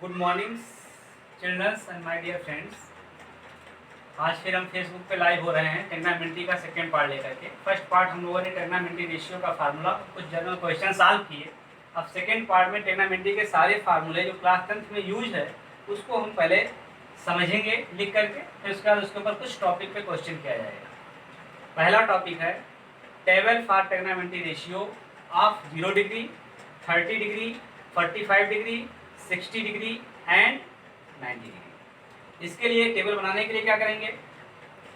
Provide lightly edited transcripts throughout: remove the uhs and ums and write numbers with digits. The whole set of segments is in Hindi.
Good morning childrens and my dear friends. आज फिर हम फेसबुक पे लाइव हो रहे हैं ट्रिग्नोमेट्री का सेकेंड पार्ट लेकर के। फर्स्ट पार्ट हम लोगों ने ट्रिग्नोमेट्री रेशियो का फार्मूला कुछ जनरल क्वेश्चन सॉल्व किए। अब सेकेंड पार्ट में ट्रिग्नोमेट्री के सारे फार्मूले जो क्लास 10th में यूज है उसको हम पहले समझेंगे लिख करके, फिर उसके बाद उसके ऊपर कुछ टॉपिक पे क्वेश्चन किया जाएगा। पहला टॉपिक है table for trigonometry ratio of 0 degree, 30 degree, 45 degree, 60 degree and 90 degree. इसके लिए टेबल बनाने के लिए क्या करेंगे,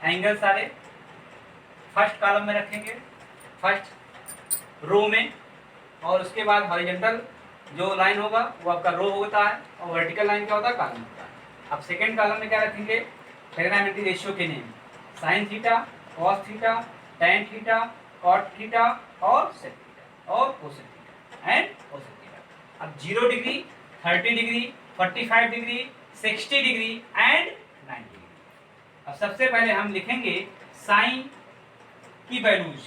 एंगल सारे फर्स्ट कॉलम में रखेंगे, फर्स्ट रो में, और उसके बाद हॉरिजॉन्टल जो लाइन होगा वो आपका रो होता है और वर्टिकल लाइन क्या होता है, कॉलम होता है। अब सेकेंड कॉलम में क्या रखेंगे, ट्रिग्नोमेट्री रेशियो के name sine theta, cos theta, tan theta, cot theta और सेक थीटा और cosec theta and cosec theta. अब 0 degree, 30 degree, 45 degree, 60 degree and 90 degree. अब सबसे पहले हम लिखेंगे साइन की वैल्यूज।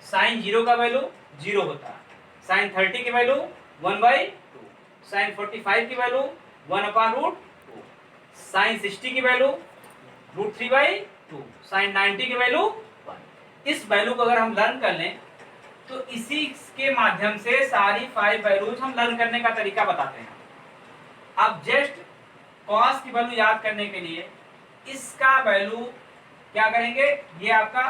साइन 0 का वैल्यू 0 होता है, साइन 30 की वैल्यू 1/2, साइन 45 की वैल्यू 1/√2, साइन 60 की वैल्यू √3/2, साइन 90 की वैल्यू 1। इस वैल्यू को अगर हम लर्न कर लें तो इसी के माध्यम से सारी 5 वैल्यूज हम लर्न करने का तरीका बताते हैं। अब जस्ट कॉस की वैल्यू याद करने के लिए इसका वैल्यू क्या करेंगे, ये आपका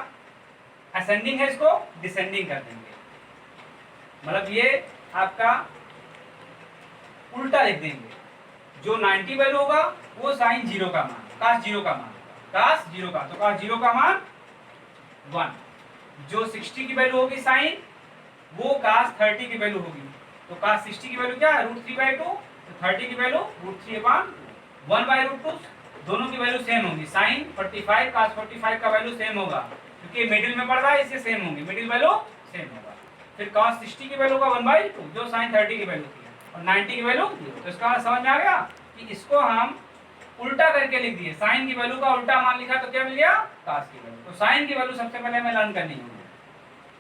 असेंडिंग है, इसको डिसेंडिंग कर देंगे, मतलब ये आपका उल्टा लिख देंगे। जो 90 वैल्यू होगा वो साइन 0 का मान, कॉस 0 का मान, कॉस 0 का, तो कॉस 0 का मान 1। जो 60 की वैल्यू होगी साइन, वो cos 30 की वैल्यू होगी, तो cos 60 की वैल्यू क्या है, √3/2, तो 30 की वैल्यू √3/2, 1/√2, दोनों की वैल्यू सेम होगी। साइन 45 cos 45 का वैल्यू सेम होगा क्योंकि मिडिल में पड़ रहा है, इससे सेम होगी, मिडिल वैल्यू सेम होगा। फिर cos 60 की वैल्यू का 1/2 जो साइन 30 की वैल्यू थी, और 90 की वैल्यू 0। तो इसका समझ में आ गया कि इसको हम उल्टा करके लिख दिए, साइन की वैल्यू का उल्टा मान लिखा तो क्या मिल गया, cos की वैल्यू। तो साइन की वैल्यू सबसे पहले हमें लर्न करनी होगी।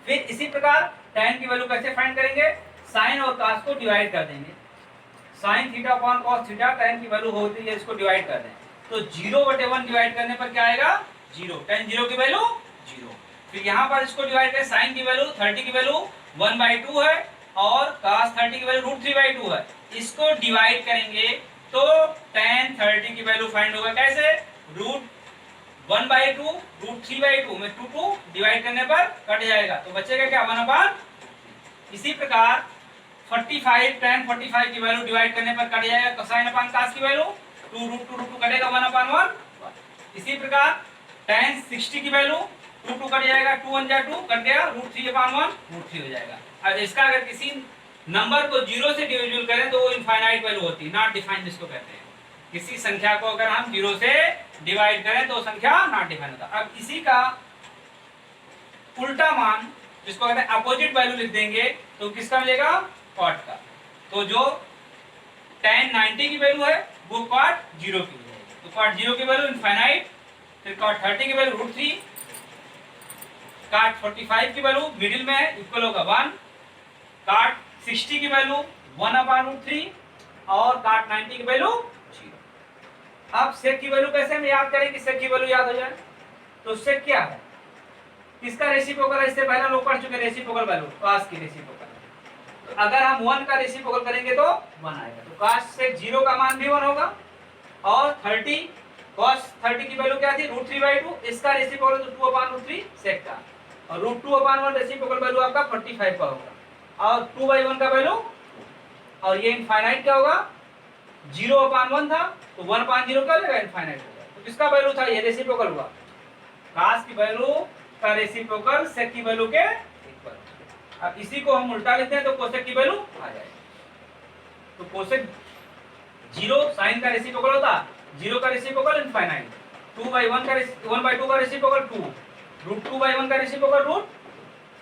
फिर इसी प्रकार tan की वैल्यू कैसे फाइंड करेंगे, साइन और cos को डिवाइड कर देंगे, sine theta upon cos theta, tan की वैल्यू होती है, इसको डिवाइड कर दें तो 0/1 डिवाइड करने पर क्या आएगा, 0, tan 0 की वैल्यू 0। फिर यहाँ पर इसको डिवाइड करें, साइन की वैल्यू 30 की वैल्यू 1/2 है और cos 30 की वैल्यू √3/2 है, इसको डिवाइड करेंगे तो tan 30 की वैल्यू फाइंड होगा कैसे, √1/2 √3/2 में 2 डिवाइड करने पर कट जाएगा तो बचेगा क्या, 1/। इसी प्रकार 45 tan 45 की वैल्यू डिवाइड करने पर कट जाएगा कोसाइन अपान cos की वैल्यू 2√2 कटेगा 1/1। इसी प्रकार tan 60 की वैल्यू 2 कट जाएगा, 2 1 2 कट गया, √3/1 √3 हो जाएगा। अब इसका अगर किसी नंबर को 0 से डिविजिबल करें तो वो इनफाइनाइट वैल्यू होती है, नॉट डिफाइंड जिसको कहते हैं। किसी संख्या को अगर हम 0 से डिवाइड करें तो संख्या नॉट डिफाइंड होता। अब इसी का उल्टा मान जिसको कहते हैं अपोजिट वैल्यू लिख देंगे तो किसका मिलेगा, कॉट का। तो जो tan 90 की वैल्यू है वो कॉट 0 की हो जाएगी, तो कॉट 0 की वैल्यू इनफाइनाइट, फिर कॉट 30 की वैल्यू √3, कॉट 45 की वैल्यू मिडिल में है इक्वल होगा 1, कॉट 60 की वैल्यू 1/√3 और कॉट 90 की वैल्यू 0। अब सेक की वैल्यू कैसे हम याद करें कि सेक की वैल्यू याद हो जाए, तो सेक क्या है, किसका रेसिप्रोकल है, इससे पहले लोग पढ़ चुके रेसिप्रोकल वैल्यू, cos की रेसिप्रोकल। तो अगर हम 1 का रेसिप्रोकल करेंगे तो 1 आएगा, तो cos से 0 का मान भी 1 होगा और 30 cos 30 की वैल्यू क्या थी, √3/2, इसका रेसिप्रोकल तो 2/√3 सेक का, और √2/1 रेसिप्रोकल वैल्यू आपका 45 का होगा और 2/1 का वैल्यू, और ये इनफाइनाइट क्या होगा, 0/1 था तो 1/0 क्या हो जाएगा, इनफाइनाइट होगा। तो किसका वैल्यू था, ये रेसिप्रोकल हुआ, cos की वैल्यू का रेसिप्रोकल सेक की वैल्यू के इक्वल। अब इसी को हम उल्टा लिखते हैं तो कोसेक की वैल्यू आ जाएगी, तो कोसेक 0 साइन का रेसिप्रोकल होता, 0 का रेसिप्रोकल इनफाइनाइट, 2/1 का 1/2 का रेसिप्रोकल 2, √2/1 का रेसिप्रोकल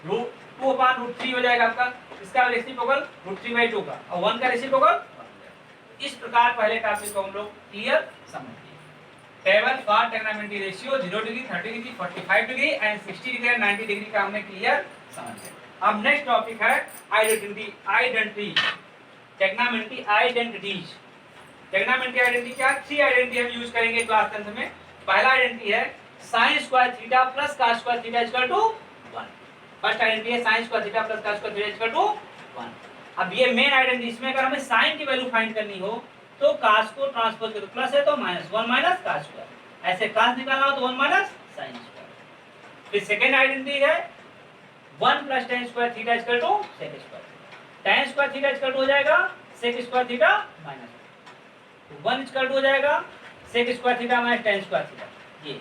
√2/√3 हो जाएगा आपका, इसका रेसिप्रोकल √3/2 का, और 1 का रेसिप्रोकल। इस प्रकार पहले टॉपिक को हम लोग क्लियर समझ गए। Table for trigonometry ratio 0 degree, 30 degree, 45 degree and 60 degree and 90 degree का हमने क्लियर समझ लिया। अब नेक्स्ट टॉपिक है identity trigonometry identities. Trigonometry identity क्या, 3 आइडेंटिटी हम यूज करेंगे क्लास 10 में। पहला आइडेंटिटी है sin square theta plus cos square theta equal to 1। First identity है sin square theta plus cos square theta equal to 1। अब ये मेन आइडेंटिटी, इसमें अगर हमें sin की वैल्यू फाइंड करनी हो तो cos को ट्रांसपोज करो, प्लस है तो माइनस 1 माइनस cos स्क्वायर, ऐसे cos निकालना हो तो 1 माइनस sin स्क्वायर। फिर सेकंड आइडेंटिटी है 1 plus tan square theta equal to sec square. tan square theta equal to हो जाएगा sec square theta minus 1 equal to हो जाएगा sec square theta minus tan square theta. ये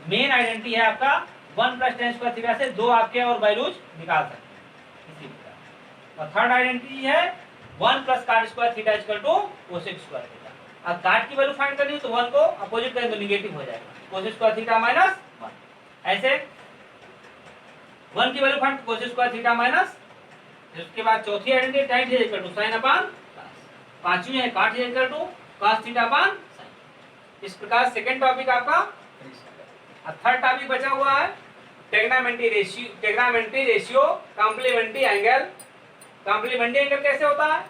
मेन आइडेंटिटी है आपका 1 प्लस tan स्क्वायर थीटा से दो आपके और वैल्यूज निकाल सकते हैं इसी प्रकार। और थर्ड आइडेंटिटी है 1 plus cot square theta equal to cosec square theta. अब cot की वैल्यू फाइंड करनी है तो 1 को अपोजिट करें तो नेगेटिव हो जाएगा, cosec स्क्वायर थीटा माइनस 1। ऐसे 1 की value find cosec square theta minus, उसके बाद चौथी identity tan theta equal to sin upon cos, पांचवी है cot theta equal to cos theta upon sin। इस प्रकार सेकंड टॉपिक आपका। अब थर्ड टॉपिक बचा हुआ है trigonometry ratio complementary angle. Complementary angle कैसे होता है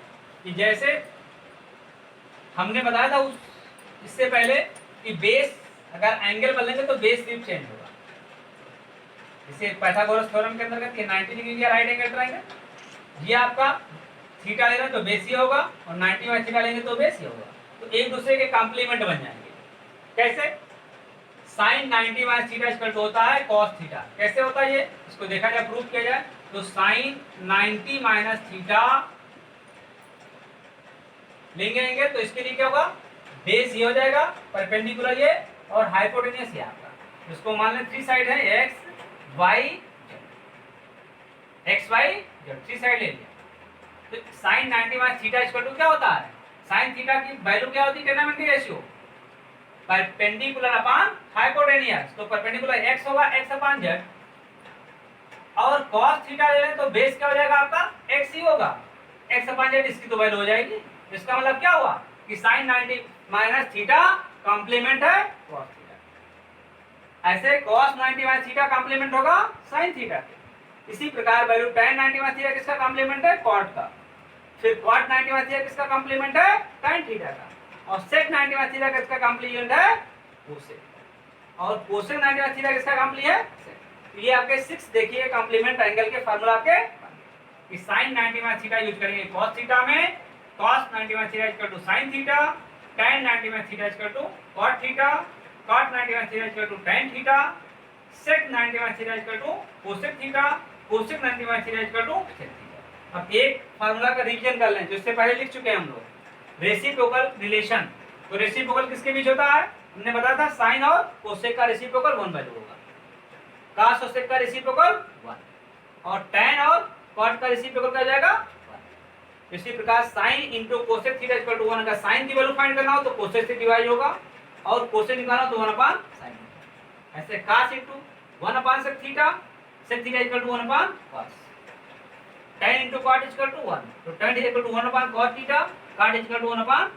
कि जैसे हमने बताया था इससे पहले कि बेस अगर एंगल बदलेंगे तो बेस सिर्फ चेंज होगा। इसे पाइथागोरस थ्योरम के अंतर्गत ये 90 डिग्री का राइट एंगल ट्रायंगल, ये आपका थीटा ले रहे हैं तो बेस ही होगा और 90 में थीटा लेंगे तो बेस ही होगा, तो एक दूसरे के कॉम्प्लीमेंट बन जाएंगे। कैसे, sin 90 minus theta equal to होता है cos थीटा। कैसे होता है ये, इसको देखा जाए, प्रूफ किया जाए तो sin 90 माइनस थीटा लेंगे तो इसके लिए क्या होगा, बेस ये हो जाएगा, परपेंडिकुलर ये और हाइपोटेन्यूस ये आपका। इसको मान लें थ्री साइड है x y z, three side ले लिया तो sin 90 minus theta equal to क्या होता है, sin थीटा की वैल्यू क्या होती है trigonometry ratio perpendicular upon hypotenuse, तो परपेंडिकुलर x होगा x अपॉन z और cos थीटा ले लें तो बेस क्या हो जाएगा आपका x ही होगा, x अपॉन z इसकी तो वैल्यू हो जाएगी। इसका मतलब क्या हुआ कि sin 90 माइनस थीटा कॉम्प्लीमेंट है cos थीटा, ऐसे cos 90 माइनस थीटा कॉम्प्लीमेंट होगा sin थीटा के। इसी प्रकार वैल्यू tan 90 माइनस थीटा किसका कॉम्प्लीमेंट है, cot का। फिर cot 90 माइनस थीटा किसका कॉम्प्लीमेंट है, tan थीटा का। और sec 90 माइनस थीटा किसका कॉम्प्लीमेंट है, cosec। और cosec 90 माइनस थीटा किसका कॉम्प्लीमेंट है, sec। ये आपके 6 देखिए कॉम्प्लीमेंट एंगल के फार्मूला आपके कि sin 90 माइनस थीटा यूज करेंगे cos थीटा में, cos 90 minus theta equal to sin theta, tan 90 minus theta equal to cot theta, cot 90 minus theta equal to tan theta, sec 90 minus theta equal to cosec theta, cosec 90 minus theta equal to sec theta. अब एक फार्मूला का रिवीजन कर लें जो इससे पहले लिख चुके हैं हम लोग, रेसिप्रोकल रिलेशन। तो रेसिप्रोकल किसके बीच होता है, हमने बताया था साइन और कोसेक का रेसिप्रोकल 1/2 होगा, cos और sec का रेसिप्रोकल 1 और tan और cot का रेसिप्रोकल क्या हो जाएगा 1। इसी प्रकार sin into cosec theta equal to 1, अगर sin की वैल्यू फाइंड करना हो तो कोसेक से डिवाइड होगा और कोसेक निकालना हो तो 1/sin। ऐसे cos into 1/sec theta, sec theta equal to 1/cos। tan into cot equal to 1, तो tan equal to 1/cot theta, cot equal to 1/sin